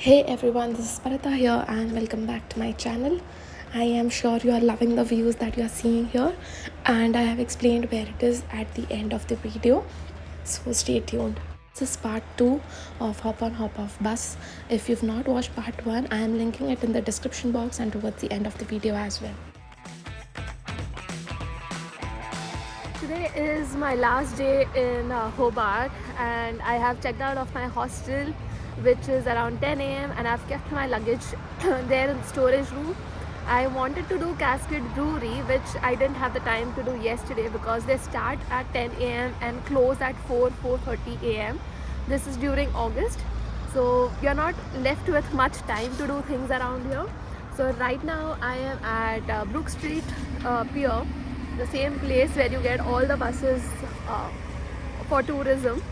Hey everyone, this is Parita here and welcome back to my channel. I am sure you are loving the views that you are seeing here, and I have explained where it is at the end of the video, so stay tuned. This is part 2 of Hop on Hop off bus. If you've not watched part 1, I am linking it in the description box and towards the end of the video as well. Today is my last day in Hobart, and I have checked out of my hostel, which is around 10 a.m. and I've kept my luggage there in the storage room. I wanted to do Cascade Brewery, which I didn't have the time to do yesterday because they start at 10 a.m. and close at 4:30 a.m. This is during August, so you're not left with much time to do things around here. So right now I am at Brook Street Pier, the same place where you get all the buses for tourism,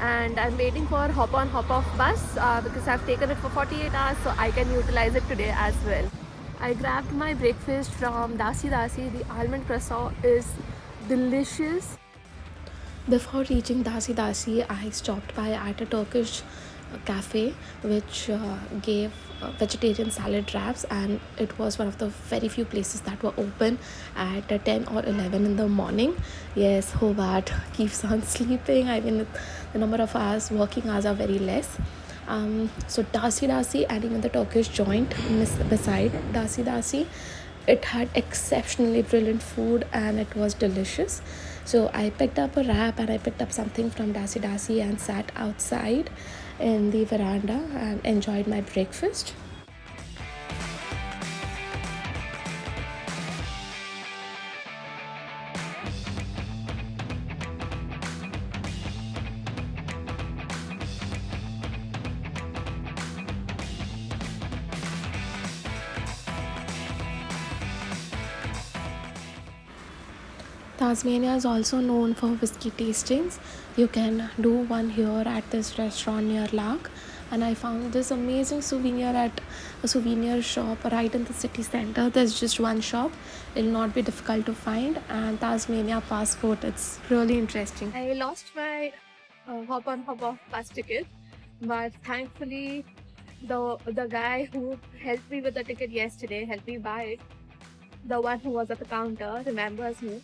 and I'm waiting for hop on hop off bus because I've taken it for 48 hours, so I can utilize it today as well. I grabbed my breakfast from Dasi. The almond croissant is delicious. Before reaching Dasi, I stopped by at a Turkish cafe which gave vegetarian salad wraps, and it was one of the very few places that were open at 10 or 11 in the morning. Yes, Hobart keeps on sleeping. I mean, the number of hours, working hours are very less. So Dasi and even the Turkish joint beside Dasi, it had exceptionally brilliant food and it was delicious. So I picked up a wrap and I picked up something from Dasi and sat outside in the veranda and enjoyed my breakfast. Tasmania is also known for whiskey tastings. You can do one here at this restaurant near Lark, and I found this amazing souvenir at a souvenir shop right in the city center. There's just one shop. It'll not be difficult to find, and Tasmania passport. It's really interesting. I lost my hop on hop off bus ticket, but thankfully the guy who helped me with the ticket yesterday helped me buy it. The one who was at the counter remembers me,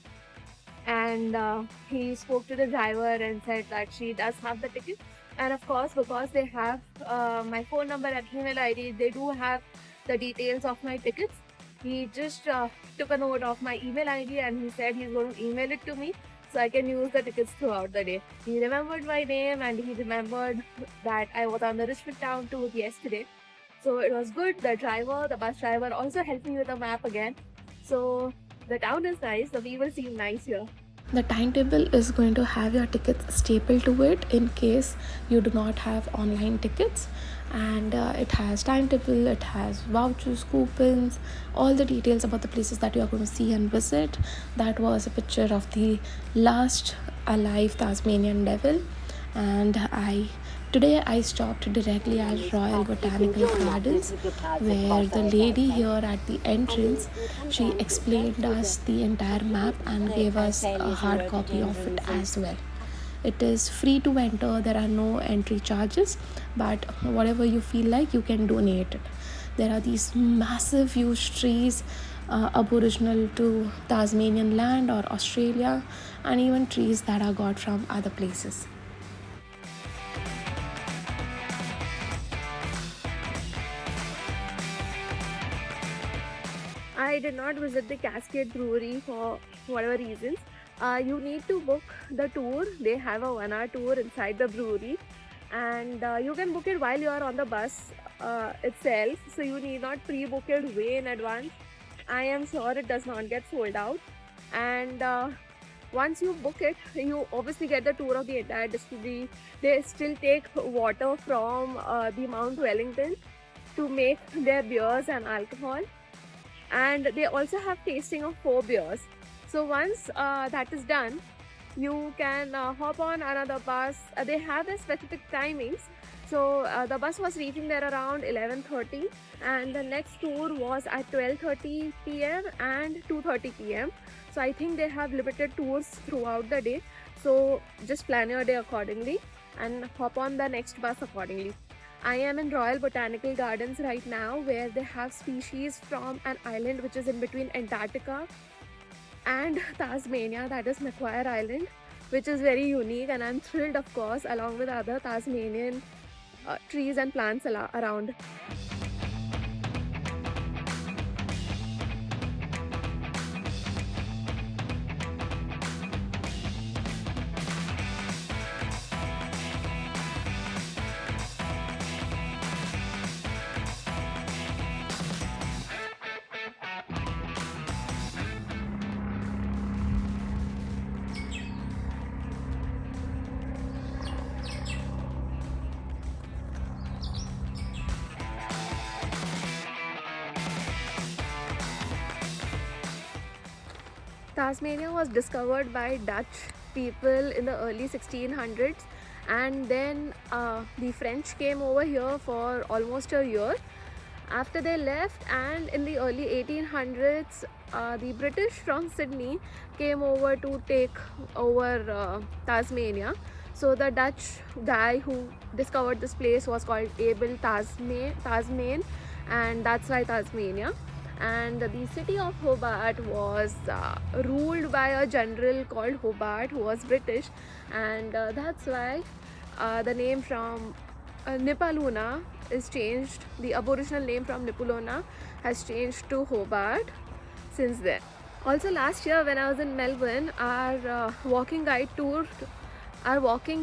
and he spoke to the driver and said that she does have the ticket, and of course, because they have my phone number and email ID, they do have the details of my tickets. He just took a note of my email ID and he said he's going to email it to me so I can use the tickets throughout the day. He remembered my name and he remembered that I was on the Richmond Town tour yesterday, so it was good. The bus driver also helped me with the map again. So the town is nice, the people seem nice here. The timetable is going to have your tickets stapled to it in case you do not have online tickets, and it has timetable, it has vouchers, coupons, all the details about the places that you are going to see and visit. That was a picture of the last alive Tasmanian devil, and Today I stopped directly at Royal Botanical Gardens, where the lady here at the entrance, she explained us the entire map and gave us a hard copy of it as well. It is free to enter, there are no entry charges, but whatever you feel like, you can donate it. There are these massive huge trees, aboriginal to Tasmanian land or Australia, and even trees that are got from other places. I did not visit the Cascade Brewery for whatever reasons. You need to book the tour. They have a 1-hour tour inside the brewery, and you can book it while you are on the bus itself. So you need not pre-book it way in advance. I am sure it does not get sold out. And once you book it, you obviously get the tour of the entire distillery. They still take water from the Mount Wellington to make their beers and alcohol, and they also have tasting of 4 beers. So once that is done, you can hop on another bus. They have their specific timings. So the bus was reaching there around 11:30, and the next tour was at 12:30 p.m. and 2:30 p.m. So I think they have limited tours throughout the day. So just plan your day accordingly and hop on the next bus accordingly. I am in Royal Botanical Gardens right now, where they have species from an island which is in between Antarctica and Tasmania, that is Macquarie Island, which is very unique, and I'm thrilled, of course, along with other Tasmanian trees and plants around. Tasmania was discovered by Dutch people in the early 1600s, and then the French came over here for almost a year. After they left, and in the early 1800s, the British from Sydney came over to take over Tasmania. So the Dutch guy who discovered this place was called Abel Tasman, and that's why Tasmania. And the city of Hobart was ruled by a general called Hobart, who was British, and that's why the name from Nipaluna is changed. The Aboriginal name from Nipaluna has changed to Hobart since then. Also, last year when I was in Melbourne, our walking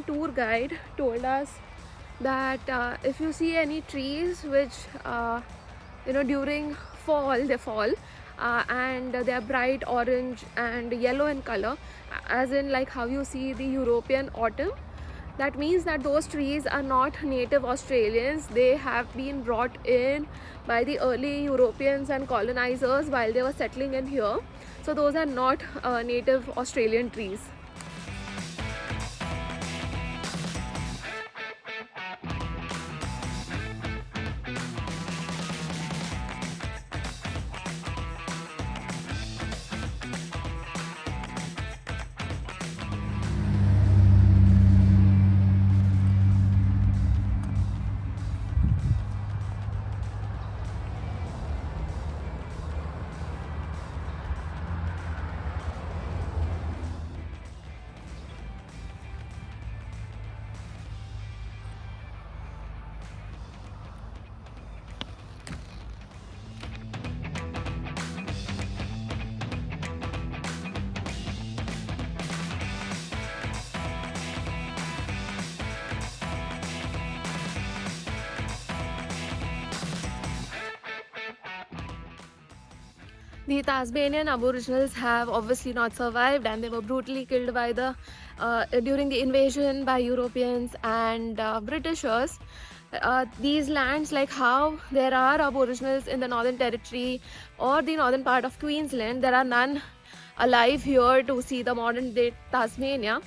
tour guide told us that if you see any trees which during fall they fall, and they are bright orange and yellow in color, as in like how you see the European autumn, that means that those trees are not native Australians. They have been brought in by the early Europeans and colonizers while they were settling in here. So those are not native Australian trees. The Tasmanian Aboriginals have obviously not survived, and they were brutally killed by during the invasion by Europeans and Britishers. These lands, like how there are Aboriginals in the Northern Territory or the northern part of Queensland, there are none alive here to see the modern day Tasmania.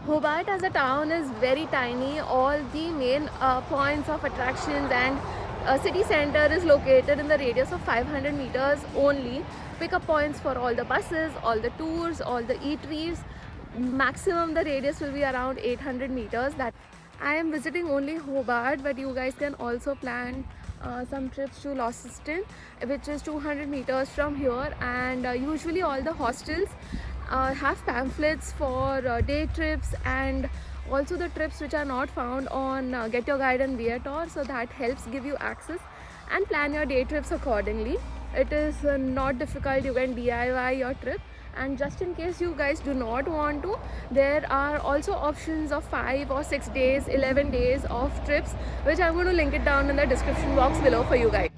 Hobart as a town is very tiny. All the main points of attractions and city center is located in the radius of 500 meters only. Pickup points for all the buses, all the tours, all the eateries. Maximum the radius will be around 800 meters. That I am visiting only Hobart, but you guys can also plan some trips to Launceston, which is 200 meters from here, and usually all the hostels have pamphlets for day trips, and also the trips which are not found on Get Your Guide and Viator, so that helps give you access and plan your day trips accordingly. It is not difficult. You can DIY your trip, and just in case you guys do not want to, there are also options of 5 or 6 days, 11 days of trips, which I'm going to link it down in the description box below for you guys.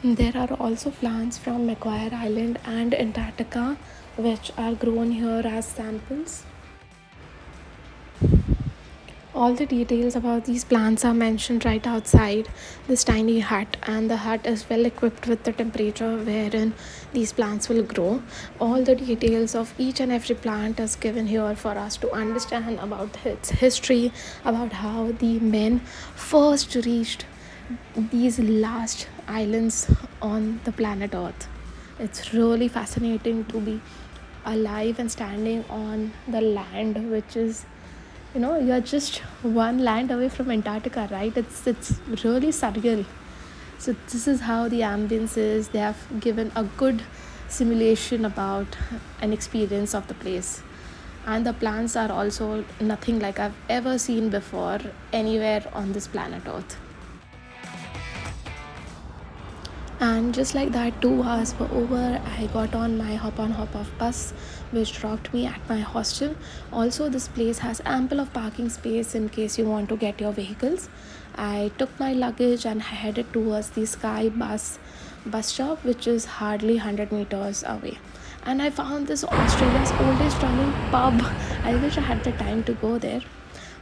There are also plants from Macquarie Island and Antarctica which are grown here as samples. All the details about these plants are mentioned right outside this tiny hut, and the hut is well equipped with the temperature wherein these plants will grow. All the details of each and every plant is given here for us to understand about its history, about how the men first reached these last islands on the planet Earth. It's really fascinating to be alive and standing on the land which is, you're just one land away from Antarctica, right? It's really surreal. So this is how the ambience is. They have given a good simulation about an experience of the place, and the plants are also nothing like I've ever seen before anywhere on this planet Earth. And just like that, 2 hours were over. I got on my hop on hop off bus, which dropped me at my hostel. Also, this place has ample of parking space in case you want to get your vehicles. I took my luggage and headed towards the Sky bus stop, which is hardly 100 meters away. And I found this Australia's oldest running pub. I wish I had the time to go there,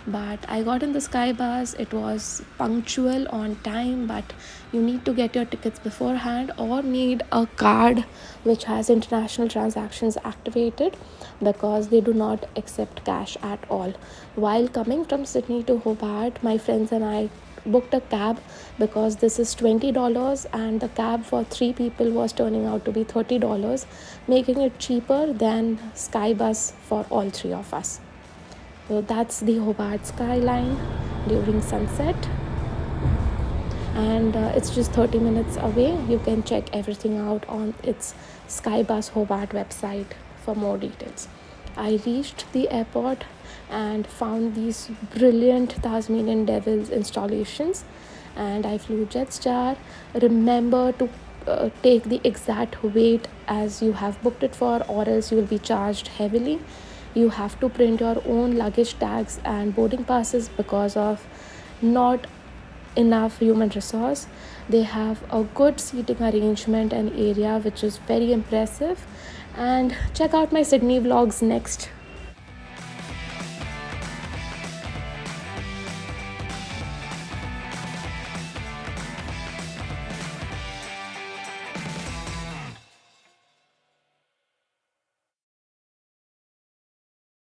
but I got in the Sky Bus. It was punctual on time, but you need to get your tickets beforehand or need a card which has international transactions activated, because they do not accept cash at all. While coming from Sydney to Hobart, my friends and I booked a cab because this is $20, and the cab for 3 people was turning out to be $30, making it cheaper than Sky Bus for all three of us. So that's the Hobart skyline during sunset, and it's just 30 minutes away. You can check everything out on its Skybus Hobart website for more details. I reached the airport and found these brilliant Tasmanian Devils installations, and I flew Jetstar. Remember to take the exact weight as you have booked it for, or else you will be charged heavily. You have to print your own luggage tags and boarding passes because of not enough human resource. They have a good seating arrangement and area which is very impressive. And check out my Sydney vlogs next.